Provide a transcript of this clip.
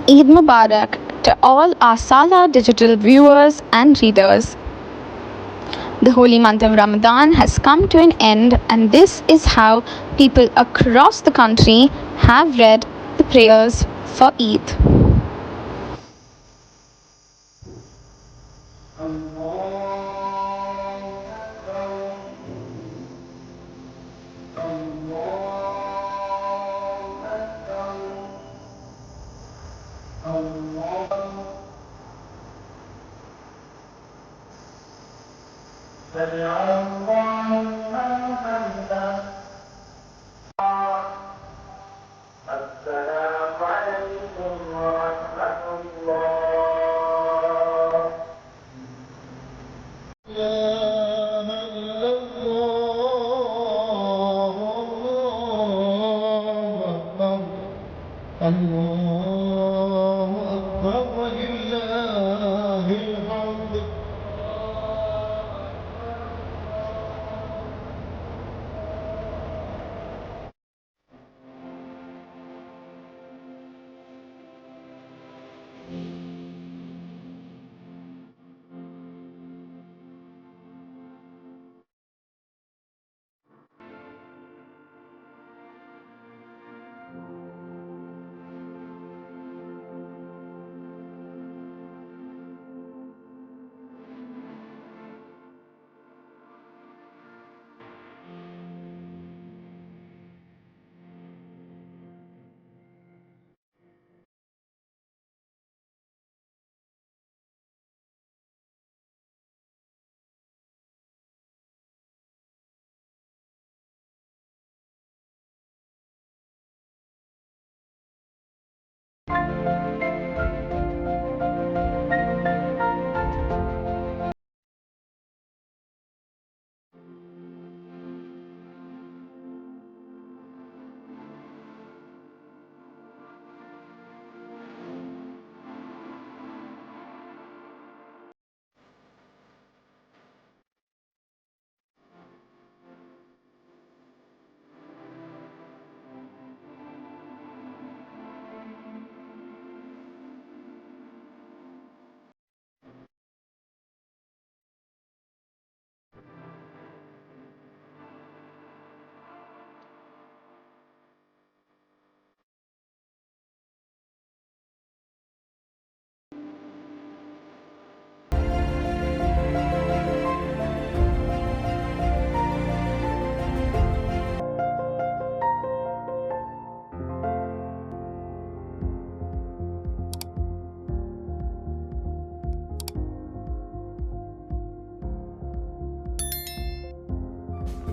Eid Mubarak to all our Salar digital viewers and readers. The holy month of Ramadan has come to an end, and this is how people across the country have read the prayers for Eid. سمع الله